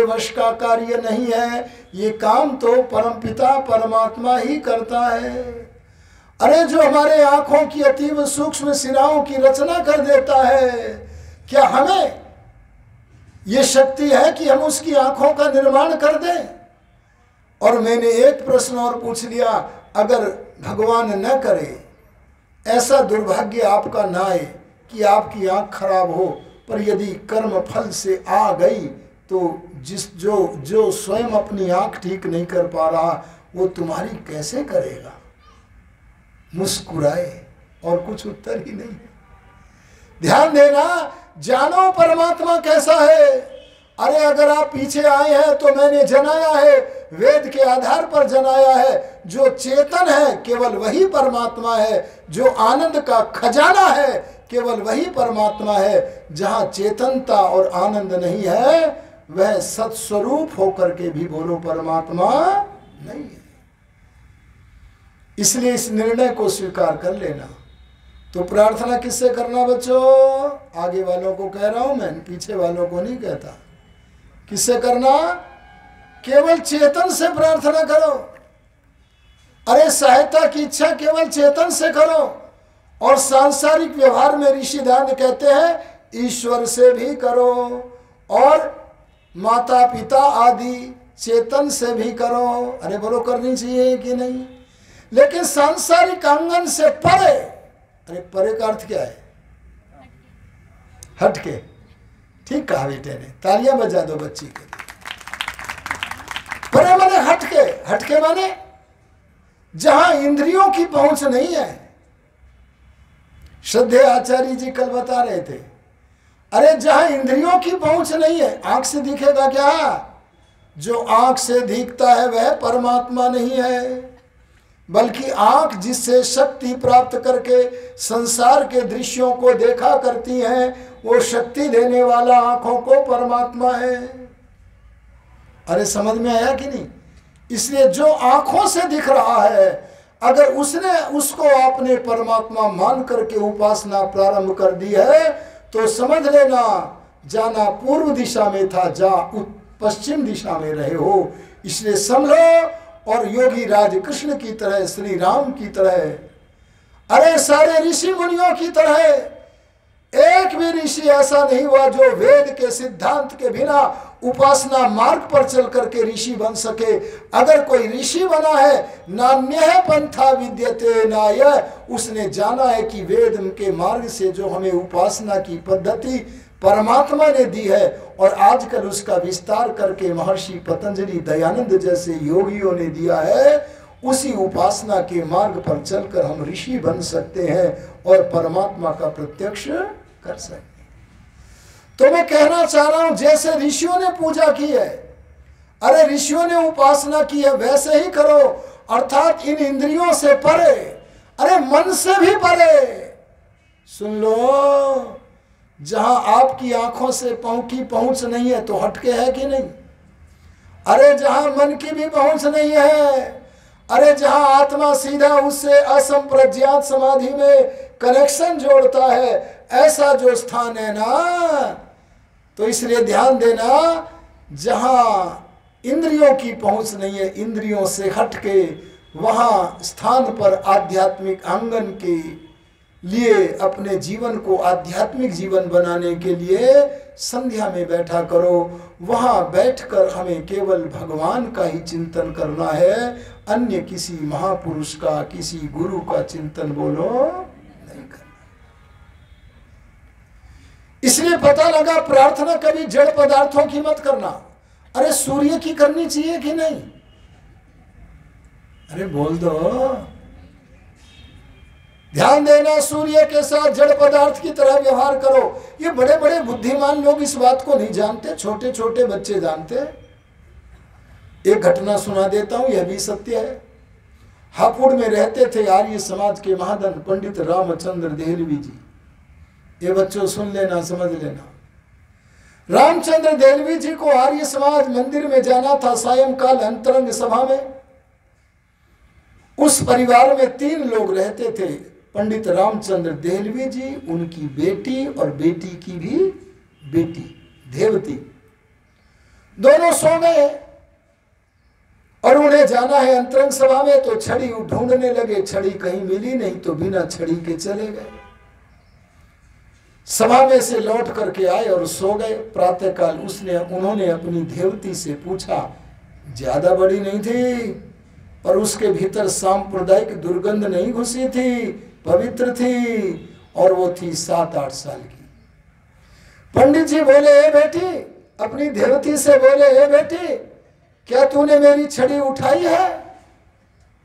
वश का कार्य नहीं है, ये काम तो परमपिता परमात्मा ही करता है। अरे जो हमारे आंखों की अतीव सूक्ष्म सिराओं की रचना कर देता है, क्या हमें ये शक्ति है कि हम उसकी आंखों का निर्माण कर दें? और मैंने एक प्रश्न और पूछ लिया, अगर भगवान न करे, ऐसा दुर्भाग्य आपका ना आए कि आपकी आंख खराब हो, पर यदि कर्म फल से आ गई तो जो स्वयं अपनी आंख ठीक नहीं कर पा रहा, वो तुम्हारी कैसे करेगा? मुस्कुराए, और कुछ उत्तर ही नहीं है। ध्यान देना, जानो परमात्मा कैसा है। अरे अगर आप पीछे आए हैं तो मैंने जनाया है, वेद के आधार पर जनाया है, जो चेतन है केवल वही परमात्मा है, जो आनंद का खजाना है केवल वही परमात्मा है। जहां चेतनता और आनंद नहीं है, वह सत्स्वरूप होकर के भी बोलो परमात्मा नहीं है। इसलिए इस निर्णय को स्वीकार कर लेना। तो प्रार्थना किससे करना बच्चों? आगे वालों को कह रहा हूं मैं, पीछे वालों को नहीं कहता। किससे करना? केवल चेतन से प्रार्थना करो। अरे सहायता की इच्छा केवल चेतन से करो। और सांसारिक व्यवहार में ऋषि दान कहते हैं ईश्वर से भी करो, और माता पिता आदि चेतन से भी करो। अरे बोलो करनी चाहिए कि नहीं? लेकिन सांसारिक आंगन से परे, अरे परे का अर्थ क्या है? हटके। ठीक कहा बेटे ने, तालियां बजा दो बच्ची के लिए। परे माने हटके, हटके माने जहां इंद्रियों की पहुंच नहीं है। श्रद्धेय आचार्य जी कल बता रहे थे, अरे जहां इंद्रियों की पहुंच नहीं है, आंख से दिखेगा क्या? जो आंख से दिखता है वह परमात्मा नहीं है, बल्कि आंख जिससे शक्ति प्राप्त करके संसार के दृश्यों को देखा करती है, वो शक्ति देने वाला आंखों को परमात्मा है। अरे समझ में आया कि नहीं? इसलिए जो आंखों से दिख रहा है, अगर उसने उसको आपने परमात्मा मान करके उपासना प्रारंभ कर दी है, तो समझ लेना जाना पूर्व दिशा में था, जा पश्चिम दिशा में रहे हो। इसलिए समझो, और योगी राज कृष्ण की तरह, श्री राम की तरह, अरे सारे ऋषि मुनियों की तरह, एक भी ऋषि ऐसा नहीं हुआ जो वेद के सिद्धांत के बिना उपासना मार्ग पर चल करके ऋषि बन सके। अगर कोई ऋषि बना है, नान्यः पंथा विद्यते नाय, उसने जाना है कि वेद के मार्ग से जो हमें उपासना की पद्धति परमात्मा ने दी है, और आजकल उसका विस्तार करके महर्षि पतंजलि दयानंद जैसे योगियों ने दिया है, उसी उपासना के मार्ग पर चलकर हम ऋषि बन सकते हैं और परमात्मा का प्रत्यक्ष कर सकते हैं। तो मैं कहना चाह रहा हूं, जैसे ऋषियों ने पूजा की है, अरे ऋषियों ने उपासना की है, वैसे ही करो। अर्थात इन इंद्रियों से परे, अरे मन से भी परे। सुन लो, जहां आपकी आंखों से की पहुंच नहीं है तो हटके है कि नहीं? अरे जहां मन की भी पहुंच नहीं है, अरे जहां आत्मा सीधा उससे असंप्रज्ञात समाधि में कनेक्शन जोड़ता है, ऐसा जो स्थान है ना, तो इसलिए ध्यान देना, जहां इंद्रियों की पहुंच नहीं है, इंद्रियों से हटके वहां स्थान पर आध्यात्मिक आंगन के लिए अपने जीवन को आध्यात्मिक जीवन बनाने के लिए संध्या में बैठा करो। वहां बैठकर हमें केवल भगवान का ही चिंतन करना है, अन्य किसी महापुरुष का, किसी गुरु का चिंतन बोलो नहीं करना। इसलिए पता लगा प्रार्थना कभी जड़ पदार्थों की मत करना। अरे सूर्य की करनी चाहिए कि नहीं? अरे बोल दो। ध्यान देना, सूर्य के साथ जड़ पदार्थ की तरह व्यवहार करो। ये बड़े बड़े बुद्धिमान लोग इस बात को नहीं जानते, छोटे छोटे बच्चे जानते। एक घटना सुना देता हूं, यह भी सत्य है। हापुड़ में रहते थे आर्य समाज के महादन पंडित रामचंद्र देहलवी जी। ये बच्चों सुन लेना, समझ लेना। रामचंद्र देहलवी जी को आर्य समाज मंदिर में जाना था सायंकाल अंतरंग सभा में। उस परिवार में 3 लोग रहते थे, पंडित रामचंद्र देहलवी जी, उनकी बेटी और बेटी की भी बेटी देवती। दोनों सो गए और उन्हें जाना है अंतरंग सभा में, तो छड़ी ढूंढने लगे, छड़ी कहीं मिली नहीं तो बिना छड़ी के चले गए। सभा में से लौट करके आए और सो गए। प्रातःकाल उन्होंने अपनी देवती से पूछा, ज्यादा बड़ी नहीं थी पर उसके भीतर सांप्रदायिक दुर्गंध नहीं घुसी थी, पवित्र थी, और वो थी 7-8 साल की। पंडित जी बोले, ए बेटी, अपनी देवती से बोले, ए बेटी, क्या तूने मेरी छड़ी उठाई है?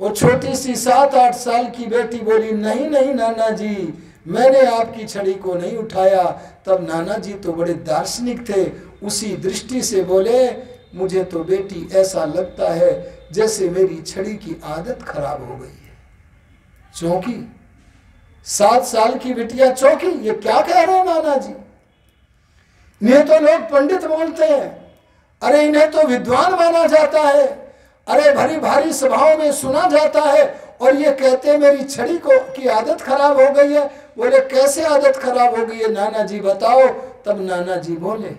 वो छोटी सी 7-8 साल की बेटी बोली, नहीं नहीं नाना जी, मैंने आपकी छड़ी को नहीं उठाया। तब नाना जी तो बड़े दार्शनिक थे, उसी दृष्टि से बोले, मुझे तो बेटी ऐसा लगता है जैसे मेरी छड़ी की आदत खराब हो गई है। चौंकी, 7 साल की बिटिया चौंकी, ये क्या कह रहे हैं नाना जी? इन्हें तो लोग पंडित बोलते हैं, अरे इन्हें तो विद्वान माना जाता है, अरे भरी भारी सभाओं में सुना जाता है, और ये कहते हैं मेरी छड़ी की आदत खराब हो गई है। बोले, कैसे आदत खराब हो गई है नाना जी बताओ। तब नाना जी बोले,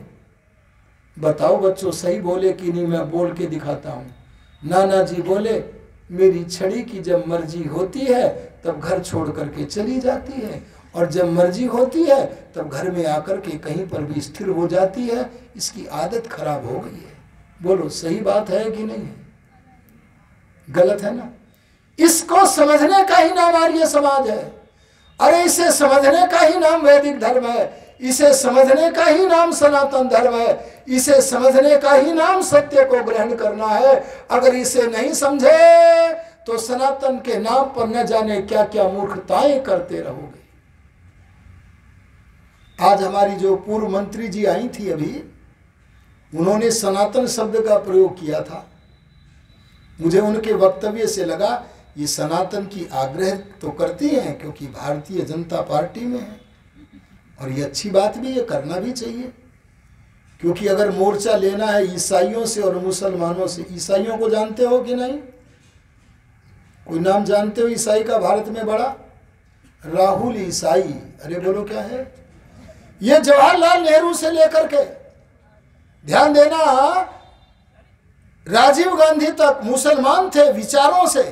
बताओ बच्चों सही बोले कि नहीं, मैं बोल के दिखाता हूं। नाना जी बोले, मेरी छड़ी की जब मर्जी होती है तब घर छोड़ करके चली जाती है, और जब मर्जी होती है तब घर में आकर के कहीं पर भी स्थिर हो जाती है। इसकी आदत खराब हो गई है। बोलो सही बात है कि नहीं है? गलत है ना? इसको समझने का ही नाम आर्य समाज है। अरे इसे समझने का ही नाम वैदिक धर्म है, इसे समझने का ही नाम सनातन धर्म है, इसे समझने का ही नाम सत्य को ग्रहण करना है। अगर इसे नहीं समझे तो सनातन के नाम पर न जाने क्या क्या मूर्खताएं करते रहोगे। आज हमारी जो पूर्व मंत्री जी आई थी अभी, उन्होंने सनातन शब्द का प्रयोग किया था। मुझे उनके वक्तव्य से लगा ये सनातन की आग्रह तो करती हैं क्योंकि भारतीय जनता पार्टी में है, और ये अच्छी बात भी, ये करना भी चाहिए। क्योंकि अगर मोर्चा लेना है ईसाइयों से और मुसलमानों से, ईसाइयों को जानते हो कि नहीं? कोई नाम जानते हो ईसाई का भारत में बड़ा? राहुल ईसाई। अरे बोलो क्या है ये? जवाहरलाल नेहरू से लेकर के, ध्यान देना, राजीव गांधी तक मुसलमान थे विचारों से,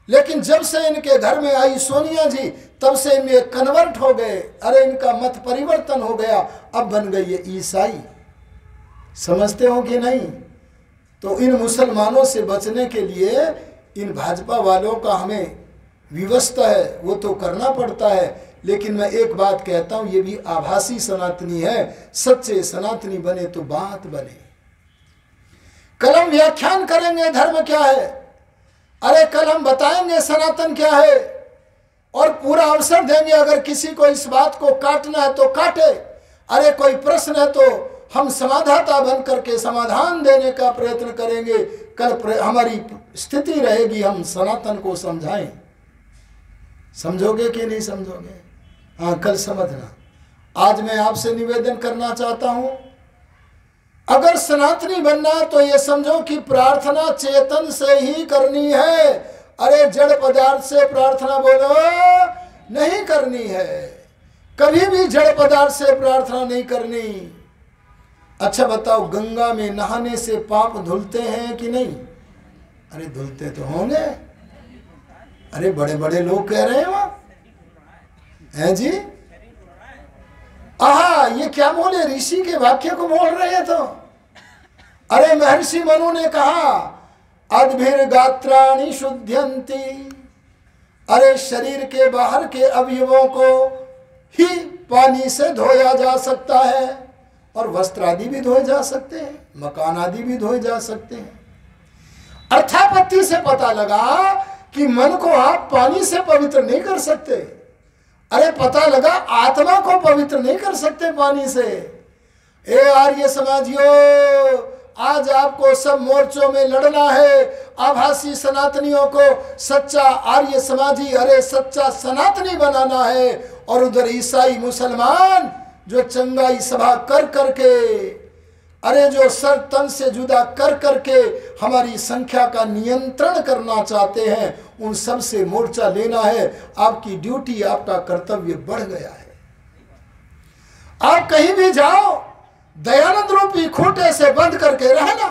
लेकिन जब से इनके घर में आई सोनिया जी तब से इनमें कन्वर्ट हो गए। अरे इनका मत परिवर्तन हो गया, अब बन गई ये ईसाई। समझते हो कि नहीं? तो इन मुसलमानों से बचने के लिए इन भाजपा वालों का हमें व्यवस्था है, वो तो करना पड़ता है। लेकिन मैं एक बात कहता हूं, ये भी आभासी सनातनी है, सच्चे सनातनी बने तो बात बने। कल हम व्याख्यान करेंगे धर्म क्या है, अरे कल हम बताएंगे सनातन क्या है, और पूरा अवसर देंगे। अगर किसी को इस बात को काटना है तो काटे, अरे कोई प्रश्न है तो हम समाधाता बन करके समाधान देने का प्रयत्न करेंगे। कल हमारी स्थिति रहेगी हम सनातन को समझाएं। समझोगे कि नहीं समझोगे? हाँ, कल समझना। आज मैं आपसे निवेदन करना चाहता हूं, अगर सनातनी बनना है तो ये समझो कि प्रार्थना चेतन से ही करनी है। अरे जड़ पदार्थ से प्रार्थना बोलो नहीं करनी है, कभी भी जड़ पदार्थ से प्रार्थना नहीं करनी। अच्छा बताओ, गंगा में नहाने से पाप धुलते हैं कि नहीं? अरे धुलते तो होंगे। अरे बड़े बड़े लोग कह रहे हैं वहां, हैं जी? आहा, ये क्या बोले? ऋषि के वाक्य को बोल रहे हैं। तो अरे महर्षि मनु ने कहा, अद्भिर गात्राणि शुद्ध्यन्ति। अरे शरीर के बाहर के अवयवों को ही पानी से धोया जा सकता है, और वस्त्र आदि भी धोए जा सकते हैं, मकान आदि भी धोए जा सकते हैं। अर्थापत्ति से पता लगा कि मन को आप पानी से पवित्र नहीं कर सकते। अरे पता लगा आत्मा को पवित्र नहीं कर सकते पानी से। ए आर्य समाजियों, आज आपको सब मोर्चों में लड़ना है। आभासी सनातनियों को सच्चा आर्य समाजी, अरे सच्चा सनातनी बनाना है, और उधर ईसाई मुसलमान जो चंगाई सभा कर करके, अरे जो सर तन से जुदा कर करके हमारी संख्या का नियंत्रण करना चाहते हैं, उन सब से मोर्चा लेना है। आपकी ड्यूटी, आपका कर्तव्य बढ़ गया है। आप कहीं भी जाओ, दयानंद रूपी खूंटे से बंद करके रहना।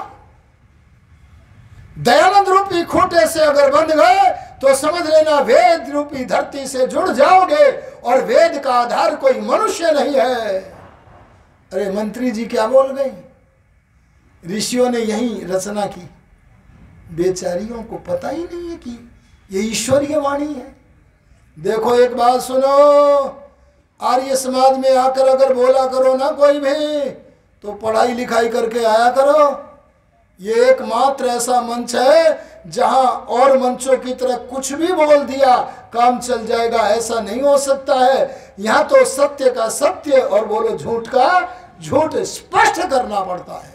दयानंद रूपी खूंटे से अगर बंध गए तो समझ लेना वेद रूपी धरती से जुड़ जाओगे, और वेद का आधार कोई मनुष्य नहीं है। अरे मंत्री जी क्या बोल गई? ऋषियों ने यही रचना की, बेचारियों को पता ही नहीं है कि ये ईश्वरीय वाणी है। देखो एक बात सुनो, आर्य समाज में आकर अगर बोला करो ना कोई भी, तो पढ़ाई लिखाई करके आया करो। ये एकमात्र ऐसा मंच है जहां और मंचों की तरह कुछ भी बोल दिया काम चल जाएगा, ऐसा नहीं हो सकता है। यहां तो सत्य का सत्य और बोलो झूठ का झूठ स्पष्ट करना पड़ता है।